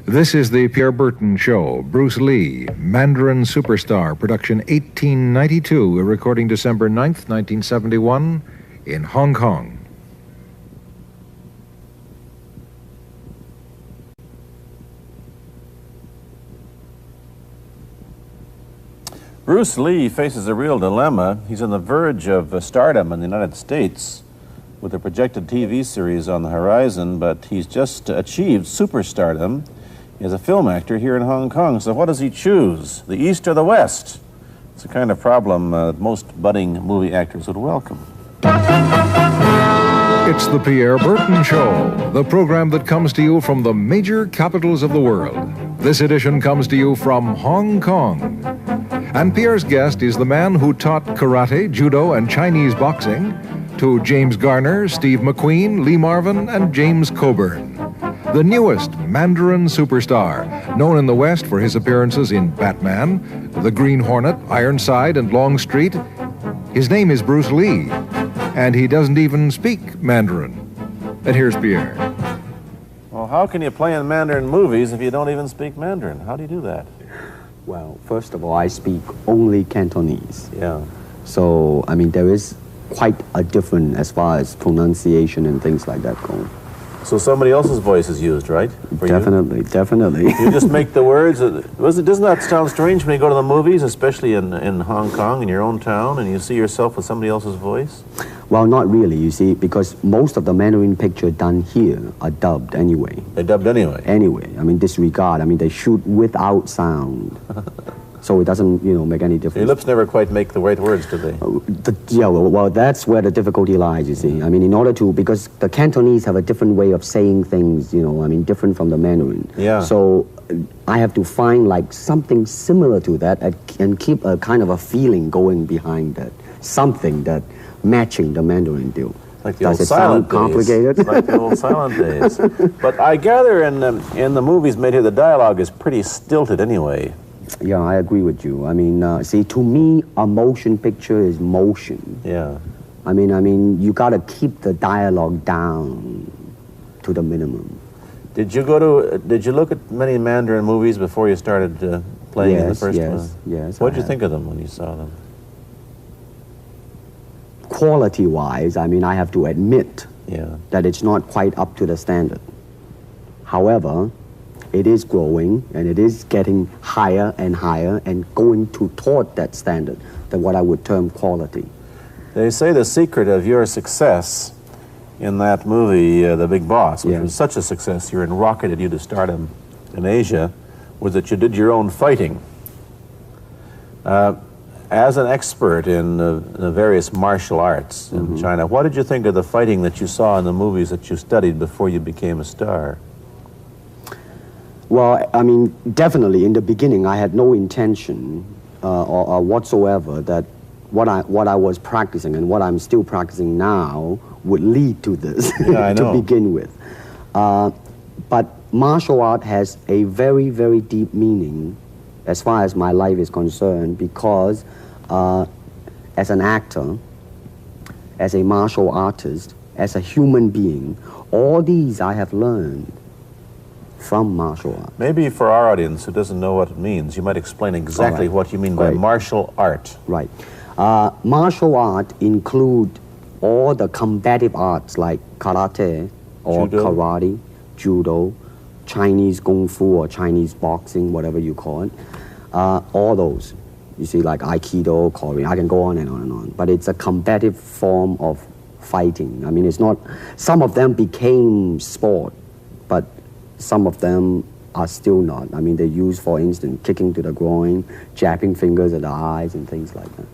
This is the Pierre Berton Show. Bruce Lee, Mandarin Superstar, production 1892, a recording December 9th, 1971, in Hong Kong. Bruce Lee faces a real dilemma. He's on the verge of stardom in the United States with a projected TV series on the horizon, but he's just achieved superstardom as a film actor here in Hong Kong. So what does he choose, the East or the West? It's a kind of problem that most budding movie actors would welcome. It's the Pierre Berton Show, the program that comes to you from the major capitals of the world. This edition comes to you from Hong Kong. And Pierre's guest is the man who taught karate, judo, and Chinese boxing to James Garner, Steve McQueen, Lee Marvin, and James Coburn. The newest Mandarin superstar, known in the West for his appearances in Batman, The Green Hornet, Ironside, and Longstreet. His name is Bruce Lee, and he doesn't even speak Mandarin. And here's Pierre. Well, how can you play in Mandarin movies if you don't even speak Mandarin? How do you do that? Well, first of all, I speak only Cantonese. Yeah. So, I mean, there is quite a difference as far as pronunciation and things like that go. So somebody else's voice is used, right? Definitely, definitely. You just make the words. Doesn't that sound strange when you go to the movies, especially in Hong Kong, in your own town, and you see yourself with somebody else's voice? Well, not really, you see, because most of the Mandarin pictures done here are dubbed anyway. They're dubbed anyway? Anyway. I mean, disregard. I mean, they shoot without sound. So it doesn't, make any difference. Your lips never quite make the right words, do they? Well, that's where the difficulty lies, you see. I mean, in order to, because the Cantonese have a different way of saying things, different from the Mandarin. Yeah. So I have to find like something similar to that and keep a kind of a feeling going behind that. Something that matching the Mandarin deal. Like the old silent days. Complicated? Like the old silent days. But I gather in the movies made here, the dialogue is pretty stilted anyway. Yeah, I agree with you. I mean, see, to me, a motion picture is motion. Yeah. I mean, you got to keep the dialogue down to the minimum. Did you look at many Mandarin movies before you started playing in the first one? Yes. What did you think of them when you saw them? Quality-wise, I mean, I have to admit that it's not quite up to the standard. However, it is growing, and it is getting higher and higher and going toward that standard, that what I would term quality. They say the secret of your success in that movie, The Big Boss, which was such a success, you rocketed you to stardom in Asia, was that you did your own fighting. As an expert in the various martial arts in China, what did you think of the fighting that you saw in the movies that you studied before you became a star? Well, I mean, definitely in the beginning, I had no intention or whatsoever that what I was practicing and what I'm still practicing now would lead to this to begin with. But martial art has a very, very deep meaning as far as my life is concerned, because as an actor, as a martial artist, as a human being, all these I have learned from martial art. Maybe for our audience who doesn't know what it means, you might explain exactly what you mean by martial art. Right. Martial art include all the combative arts like karate or karate, judo, Chinese kung fu or Chinese boxing, whatever you call it. All those. You see, like Aikido, Korean, I can go on and on and on. But it's a combative form of fighting. I mean, it's not, some of them became sport, but some of them are still not. I mean, they use, for instance, kicking to the groin, jabbing fingers at the eyes, and things like that.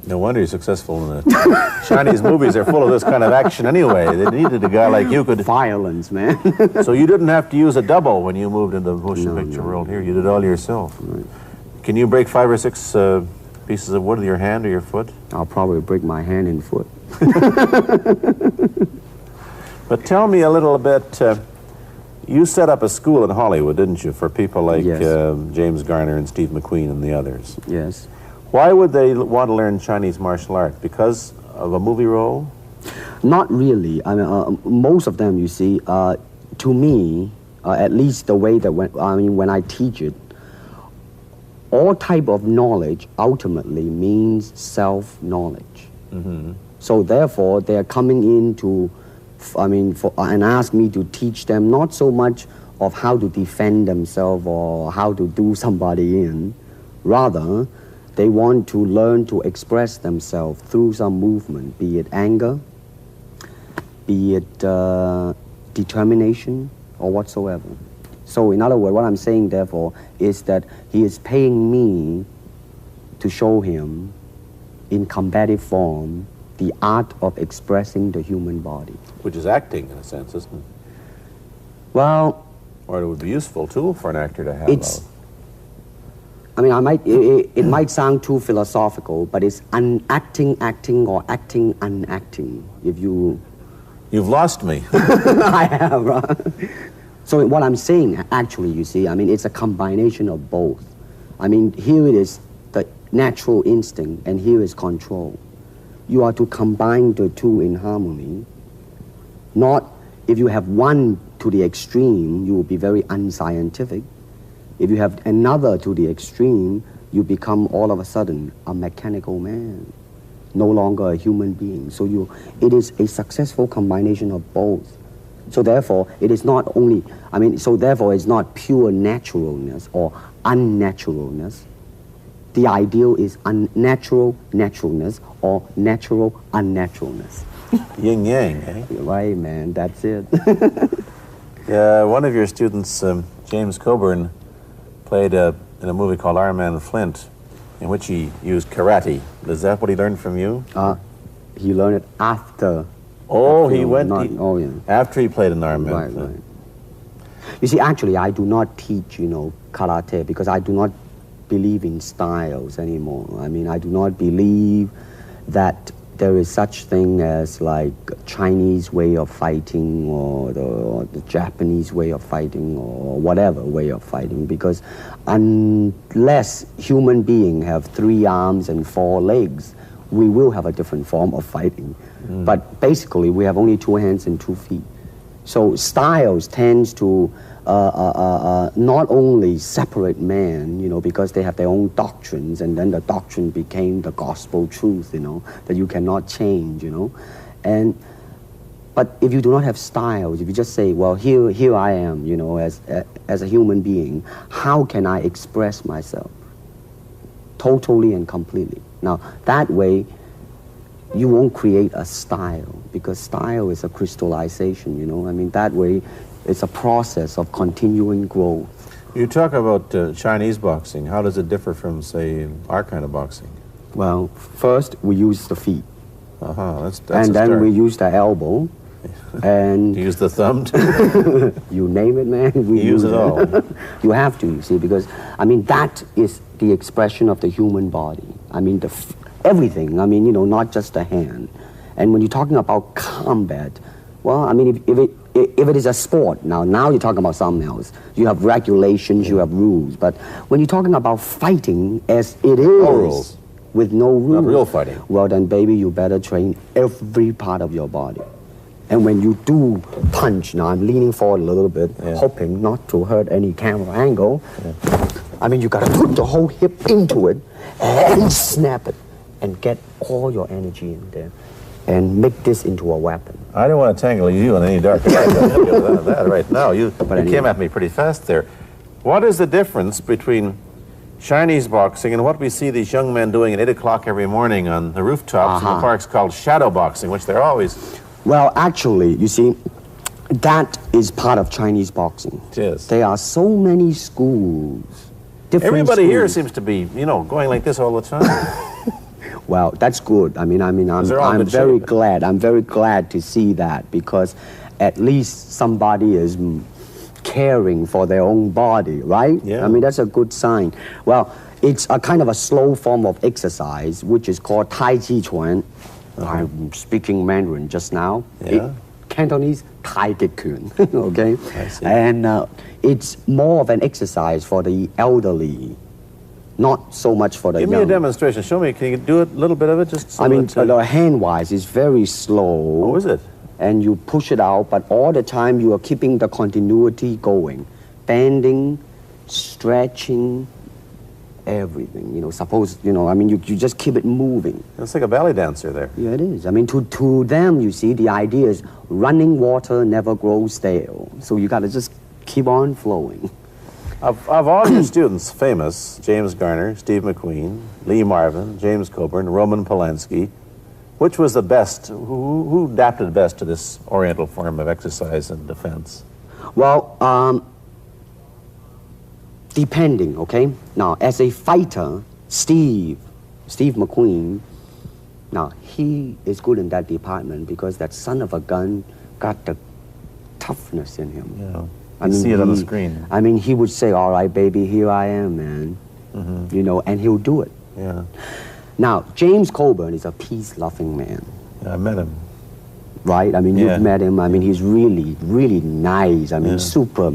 No wonder you're successful in the Chinese movies. They're full of this kind of action anyway. They needed a guy like you could... Violence, man. So you didn't have to use a double when you moved into the motion picture world here. You did it all yourself. Right. Can you break 5 or 6 pieces of wood with your hand or your foot? I'll probably break my hand and foot. But tell me a little bit... you set up a school in Hollywood, didn't you, for people like James Garner and Steve McQueen and the others? Yes. Why would they want to learn Chinese martial art? Because of a movie role? Not really. I mean, most of them, you see, to me, at least the way that when I teach it, all type of knowledge ultimately means self-knowledge. So therefore, they are coming in to, and ask me to teach them not so much of how to defend themselves or how to do somebody in. Rather, they want to learn to express themselves through some movement, be it anger, be it determination, or whatsoever. So in other words, what I'm saying, therefore, is that he is paying me to show him in combative form the art of expressing the human body. Which is acting, in a sense, isn't it? Well... Or it would be useful, too, for an actor to have it's... it might sound too philosophical, but it's unacting acting or acting unacting, if you... You've lost me. I have, right? So what I'm saying, actually, you see, it's a combination of both. Here it is the natural instinct, and here is control. You are to combine the two in harmony. Not, if you have one to the extreme, you will be very unscientific. If you have another to the extreme, you become all of a sudden a mechanical man, no longer a human being. So it is a successful combination of both. So therefore, it is not only, so therefore it's not pure naturalness or unnaturalness. The ideal is unnatural naturalness or natural unnaturalness. Yin-yang, eh? Right, man, that's it. One of your students, James Coburn, played in a movie called Our Man Flint, in which he used karate. Is that what he learned from you? He learned it after. Oh, he went... yeah. After he played in Our Man Flint. Right. You see, actually, I do not teach, karate, because I do not believe in styles anymore. I do not believe that there is such thing as like Chinese way of fighting or the Japanese way of fighting or whatever way of fighting, because unless human beings have 3 arms and 4 legs, we will have a different form of fighting. But basically, we have only 2 hands and 2 feet. So styles tends to not only separate man, because they have their own doctrines, and then the doctrine became the gospel truth, that you cannot change, But if you do not have styles, if you just say, well, here I am, as a human being, how can I express myself? Totally and completely. Now, that way, you won't create a style, because style is a crystallization, that way it's a process of continuing growth. You talk about Chinese boxing. How does it differ from, say, our kind of boxing? Well, first we use the feet. That's and then we use the elbow. And you use the thumb too? You name it, man. We use it all. You have to, you see, because, that is the expression of the human body. Everything, not just the hand. And when you're talking about combat, well, if it is a sport, now you're talking about something else. You have regulations, you have rules. But when you're talking about fighting as it is, no rules. With no rules. Not real fighting. Well, then, baby, you better train every part of your body. And when you do punch, now I'm leaning forward a little bit, hoping not to hurt any camera angle. You gotta put the whole hip into it and snap it and get all your energy in there and make this into a weapon. I don't want to tangle you in any dark that right now. You came at me pretty fast there. What is the difference between Chinese boxing and what we see these young men doing at 8 o'clock every morning on the rooftops in the parks called shadow boxing, which they're always... Well, actually, you see, that is part of Chinese boxing. It is. There are so many schools. Everybody here seems to be, going like this all the time. Well, that's good. I'm very glad. I'm very glad to see that, because at least somebody is caring for their own body, right? Yeah. That's a good sign. Well, it's a kind of a slow form of exercise, which is called Tai Chi Chuan. I'm speaking Mandarin just now. Yeah. Cantonese, Tai Chi Chuan, okay? I see. And it's more of an exercise for the elderly, not so much for the young. Give me a demonstration. Show me. Can you do a little bit of it? Just so the hand-wise is very slow. Oh, is it? and you push it out, but all the time you are keeping the continuity going. Bending, stretching, everything. You know, suppose, you know, I mean, you just keep it moving. It's like a ballet dancer there. Yeah, it is. I mean, to them, you see, the idea is running water never grows stale. So you got to just keep on flowing. Of all your students, famous, James Garner, Steve McQueen, Lee Marvin, James Coburn, Roman Polanski, which was the best, who adapted best to this Oriental form of exercise and defense? Well, depending, okay? Now, as a fighter, Steve McQueen, now, he is good in that department because that son of a gun got the toughness in him. Yeah. I mean, see it on the screen. I mean, he would say, all right, baby, here I am, man. Mm-hmm. You know, and he'll do it. Yeah. Now, James Coburn is a peace-loving man. Yeah, I met him. Right? I mean, you've met him. I mean, he's really, really nice. I mean, super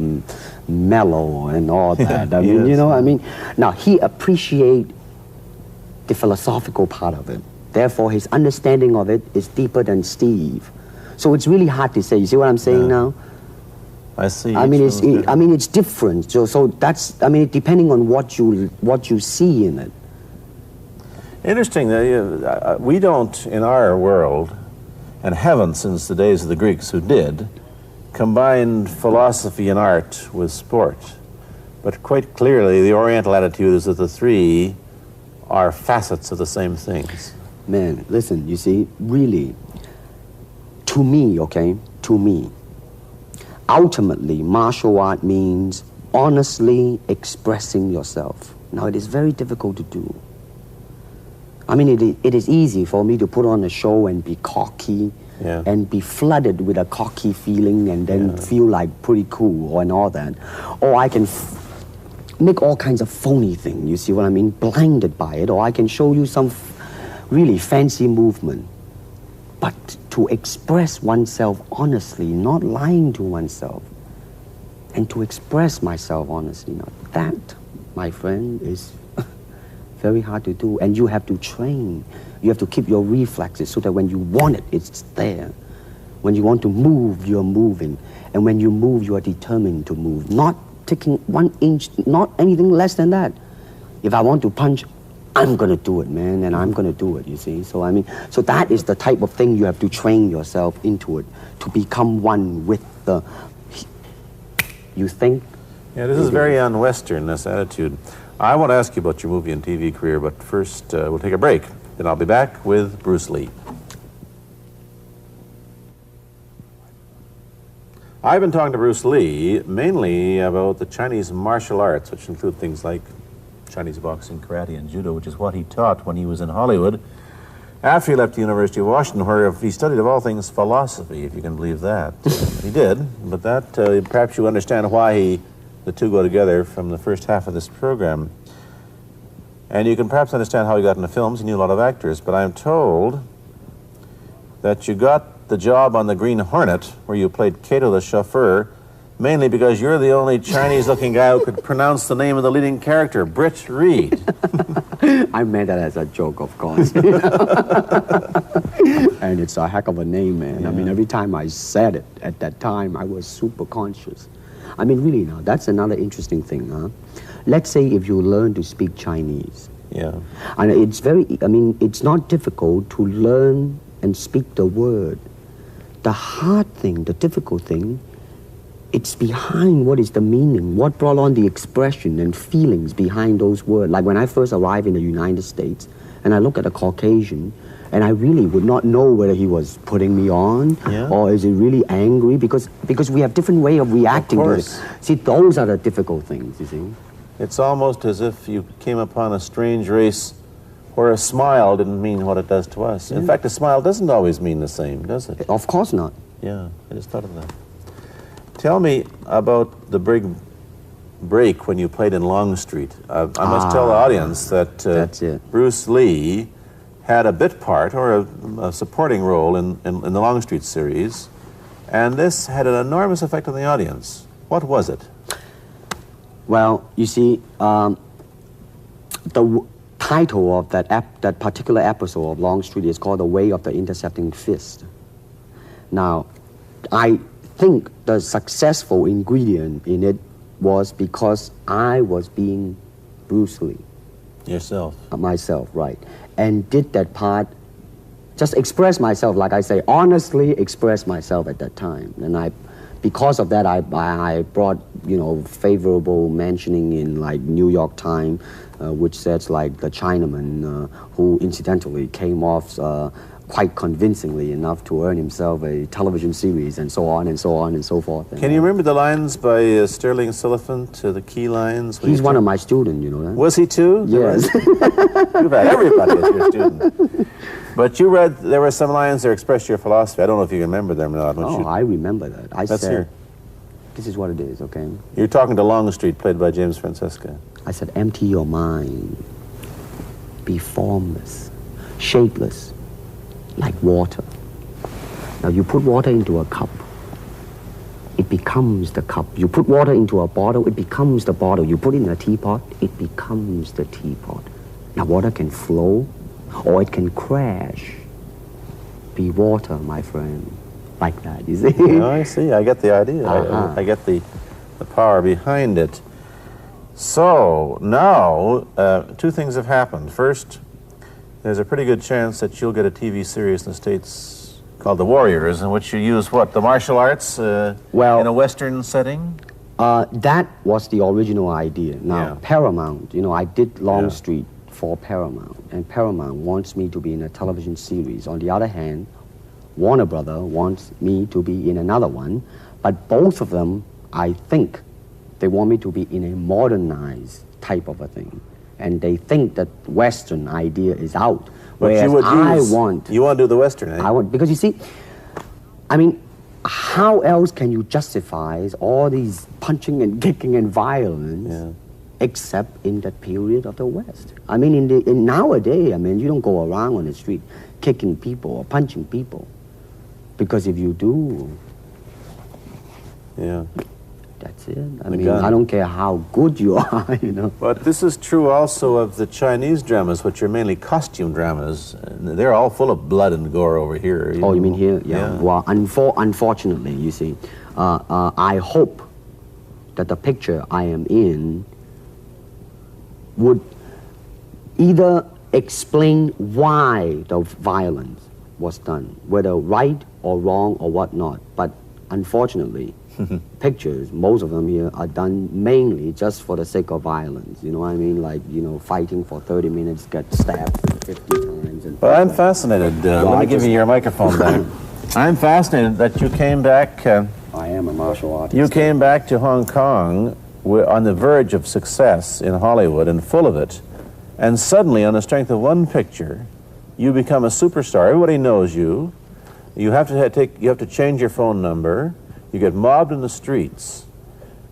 mellow and all that. I mean, you know, I mean, now, he appreciates the philosophical part of it. Therefore, his understanding of it is deeper than Steve. So it's really hard to say. You see what I'm saying now? I see. I mean, it's different. So that's, I mean, depending on what you see in it. Interesting that we don't, in our world, and haven't since the days of the Greeks who did, combine philosophy and art with sport. But quite clearly, the Oriental attitude is that the three are facets of the same things. Man, listen, you see, really, to me, okay, to me, ultimately, martial art means honestly expressing yourself. Now, it is very difficult to do. I mean, it is easy for me to put on a show and be cocky and be flooded with a cocky feeling and then feel like pretty cool and all that. Or I can make all kinds of phony things, you see what I mean? Blinded by it. Or I can show you some really fancy movement. But to express oneself honestly, not lying to oneself, and to express myself honestly, now that, my friend, is very hard to do. And you have to train. You have to keep your reflexes so that when you want it, it's there. When you want to move, you're moving. And when you move, you are determined to move. Not taking 1 inch, not anything less than that. If I want to punch, I'm going to do it, man, and I'm going to do it, you see. So, I mean, so that is the type of thing you have to train yourself into it, to become one with the, you think? Yeah, this is very un-Western, this attitude. I want to ask you about your movie and TV career, but first we'll take a break. Then I'll be back with Bruce Lee. I've been talking to Bruce Lee mainly about the Chinese martial arts, which include things like Chinese boxing, karate, and judo, which is what he taught when he was in Hollywood. After he left the University of Washington, where he studied, of all things, philosophy, if you can believe that. He did, but that, perhaps you understand why the two go together from the first half of this program. And you can perhaps understand how he got into films. He knew a lot of actors, but I'm told that you got the job on the Green Hornet, where you played Kato the chauffeur, mainly because you're the only Chinese-looking guy who could pronounce the name of the leading character, Britt Reed. I meant that as a joke, of course. And it's a heck of a name, man. Yeah. I mean, every time I said it at that time, I was super conscious. I mean, really now, that's another interesting thing, huh? Let's say if you learn to speak Chinese. Yeah. And it's very, I mean, it's not difficult to learn and speak the word. The hard thing, the difficult thing, it's behind what is the meaning, what brought on the expression and feelings behind those words. Like when I first arrived in the United States, and I look at a Caucasian, and I really would not know whether he was putting me on or is he really angry, because we have different way of reacting to it. See, those are the difficult things, you see. It's almost as if you came upon a strange race where a smile didn't mean what it does to us. In fact, a smile doesn't always mean the same, does it? Of course not. Yeah, I just thought of that. Tell me about the big break when you played in Longstreet. I must tell the audience that Bruce Lee had a bit part or a supporting role in the Longstreet series, and this had an enormous effect on the audience. What was it? Well, you see, the title of that particular episode of Longstreet is called The Way of the Intercepting Fist. Now, I think the successful ingredient in it was because I was being Bruce Lee. Yourself. Myself, right. And did that part, just express myself, like I say, honestly express myself at that time. And because of that, I brought, favorable mentioning in like New York Times, which says like the Chinaman, who incidentally came off quite convincingly enough to earn himself a television series, and so on and so on and so forth. Can you remember the lines by Sterling Siliphant, the key lines? He's one of my students, you know that? Was he too? Yes. You've had everybody as your student. But you read, there were some lines that expressed your philosophy. I don't know if you remember them or not. Oh, I remember that. Let's hear. This is what it is, okay? You're talking to Longstreet, played by James Francesca. I said, empty your mind. Be formless, shapeless, like water. Now you put water into a cup, it becomes the cup. You put water into a bottle, it becomes the bottle. You put it in a teapot, it becomes the teapot. Now water can flow or it can crash. Be water, my friend. Like that, you see? No, I see. I get the idea. I get the power behind it. So now, two things have happened. First, there's a pretty good chance that you'll get a TV series in the States called The Warriors, in which you use what, the martial arts in a Western setting? That was the original idea. Now, Yeah. Paramount, I did Longstreet for Paramount, and Paramount wants me to be in a television series. On the other hand, Warner Brother wants me to be in another one, but both of them, I think, they want me to be in a modernized type of a thing. And they think that Western idea is out. Whereas you want to do the Western, eh? I want, because you see, I mean, how else can you justify all these punching and kicking and violence except in that period of the West? I mean, in nowadays, I mean, you don't go around on the street kicking people or punching people. Because if you do, that's it. I mean, I don't care how good you are, But this is true also of the Chinese dramas, which are mainly costume dramas. They're all full of blood and gore over here. You mean here? Yeah. Well, unfortunately, you see, I hope that the picture I am in would either explain why the violence was done, whether right or wrong or whatnot. But unfortunately, pictures, most of them here, are done mainly just for the sake of violence. You know what I mean? Like, fighting for 30 minutes, get stabbed 50 times. Well, I'm fascinated. Let me give you your microphone back. I'm fascinated that you came back. I am a martial artist. You came back to Hong Kong on the verge of success in Hollywood and full of it. And suddenly, on the strength of one picture, you become a superstar. Everybody knows you. You have to change your phone number. You get mobbed in the streets.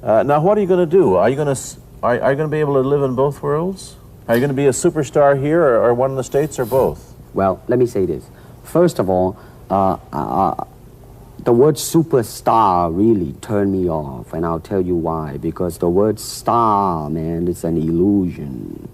Now, what are you going to do? Are you going to be able to live in both worlds? Are you going to be a superstar here, or one in the States, or both? Well, let me say this. First of all, the word superstar really turned me off, and I'll tell you why. Because the word star, man, it's an illusion.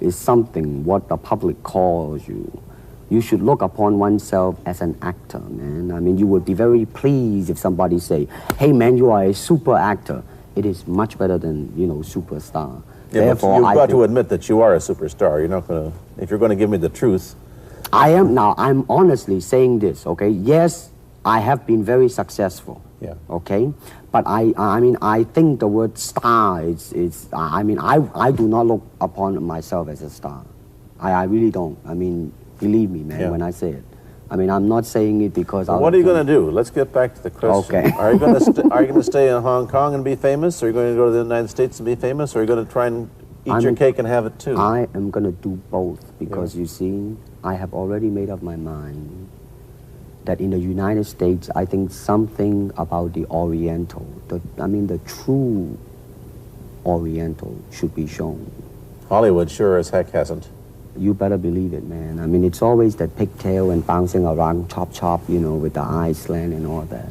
It's something what the public calls you. You should look upon oneself as an actor, man. I mean, you would be very pleased if somebody say, hey, man, you are a super actor. It is much better than, superstar. Yeah, therefore, you've got to admit that you are a superstar. You're not going to, if you're going to give me the truth. I'm honestly saying this, okay? Yes, I have been very successful. Yeah. Okay? But I think the word star I do not look upon myself as a star. I really don't. I mean, believe me, man, when I say it. I mean, I'm not saying it because... Well, what are you going to do? Let's get back to the question. Okay. Are you going to stay in Hong Kong and be famous? Or are you going to go to the United States and be famous? Or are you going to try and eat your cake and have it too? I am going to do both because, you see, I have already made up my mind that in the United States, I think something about the Oriental, the true Oriental should be shown. Hollywood sure as heck hasn't. You better believe it, man. I mean, it's always that pigtail and bouncing around, chop, with the eyes slant and all that.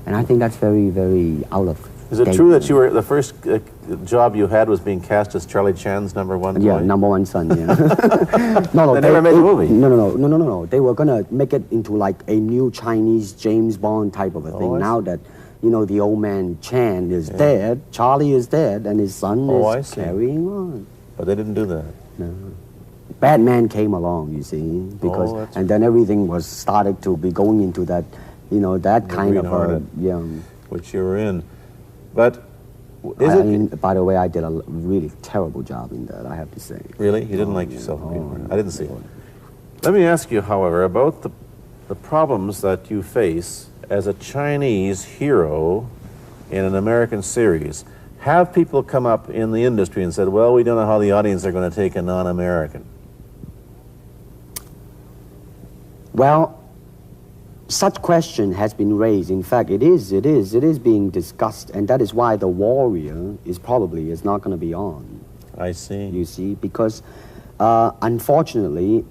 And I think that's very, very out of Is it true that you were the first job you had was being cast as Charlie Chan's number one boy? Yeah, number one son, yeah. No, They never made the movie. No. They were going to make it into like a new Chinese James Bond type of a thing. Now that, you know, the old man Chan is dead, Charlie is dead, and his son is carrying on. But they didn't do that. No. Batman came along, you see, because and then everything was started to be going into that, you know, that kind of which you were in. But by the way, I did a really terrible job in that, I have to say. Really? You didn't like yourself? I didn't see it. Let me ask you, however, about the problems that you face as a Chinese hero in an American series. Have people come up in the industry and said, well, we don't know how the audience are going to take a non-American? Well, such question has been raised. In fact, it is being discussed, and that is why The Warrior is not going to be on. I see. You see, because unfortunately,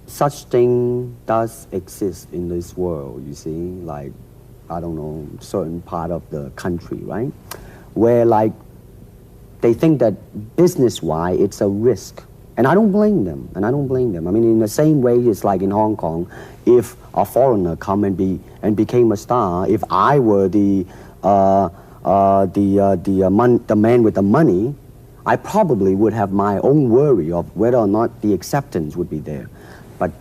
such thing does exist in this world, you see, like, I don't know, certain part of the country, right? Where, like, they think that business-wise, it's a risk. And I don't blame them, I mean, in the same way, it's like in Hong Kong, if a foreigner come and became a star, if I were the man with the money, I probably would have my own worry of whether or not the acceptance would be there. But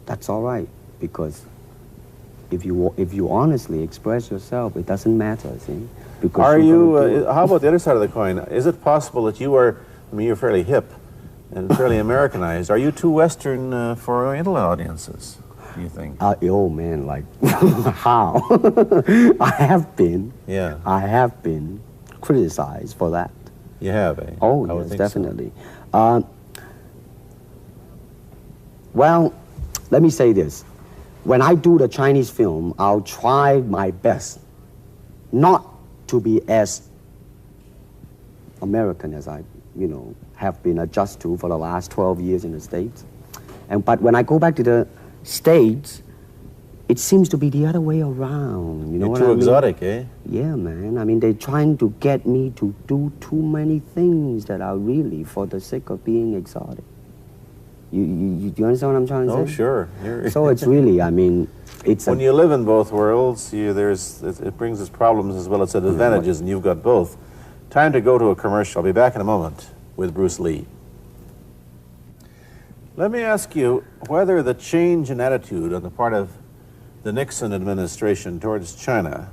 that's all right, because if you honestly express yourself, it doesn't matter, see? Because are you, how about the other side of the coin? Is it possible that you are, I mean, you're fairly hip and fairly Americanized. Are you too Western for Oriental audiences, do you think? Oh, man, like, how? I have been criticized for that. You have, eh? Oh, yes, definitely. So. Well, let me say this. When I do the Chinese film, I'll try my best not to be as American as I, you know, have been adjusted to for the last 12 years in the States. But when I go back to the States, it seems to be the other way around. You know what I mean? You're too exotic, eh? Yeah, man. I mean, they're trying to get me to do too many things that are really for the sake of being exotic. You understand what I'm trying to say? Oh, sure. So it's really, I mean, it's when you live in both worlds, it brings its problems as well as its advantages, and you've got both. Time to go to a commercial. I'll be back in a moment with Bruce Lee. Let me ask you whether the change in attitude on the part of the Nixon administration towards China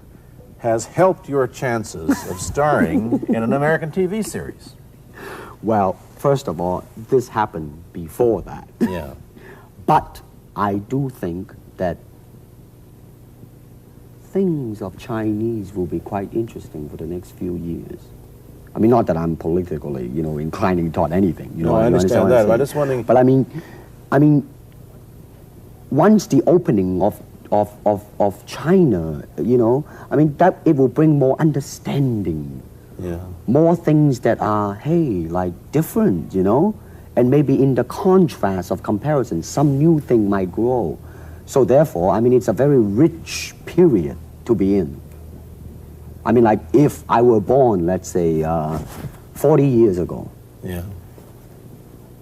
has helped your chances of starring in an American TV series. Well, first of all, this happened before that. Yeah. But I do think that things of Chinese will be quite interesting for the next few years. I mean, not that I'm politically, you know, inclining toward anything. You know, I understand that. I'm just wondering. But I mean, once the opening of China, you know, I mean, that it will bring more understanding. Yeah. More things that are, hey, like different, you know? And maybe in the contrast of comparison, some new thing might grow. So therefore, I mean, it's a very rich period to be in. I mean, like, if I were born, let's say, 40 years ago. Yeah.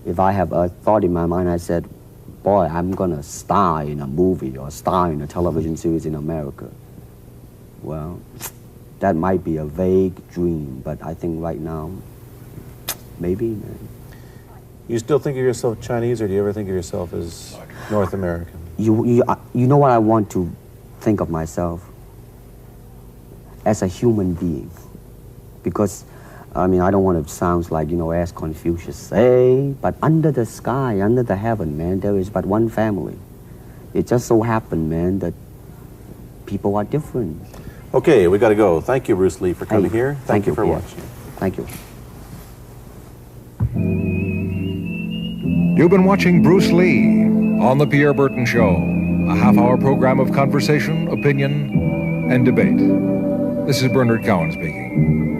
If I have a thought in my mind, I said, boy, I'm gonna star in a movie or star in a television series in America. Well, that might be a vague dream, but I think right now, maybe, man. You still think of yourself Chinese, or do you ever think of yourself as North American? You know what I want to think of myself? As a human being. Because, I mean, I don't want to sound like, you know, as Confucius say, but under the sky, under the heaven, man, there is but one family. It just so happened, man, that people are different. Okay, we got to go. Thank you, Bruce Lee, for coming here. Thank you for watching. Thank you. You've been watching Bruce Lee on The Pierre Berton Show, a half-hour program of conversation, opinion, and debate. This is Bernard Cowan speaking.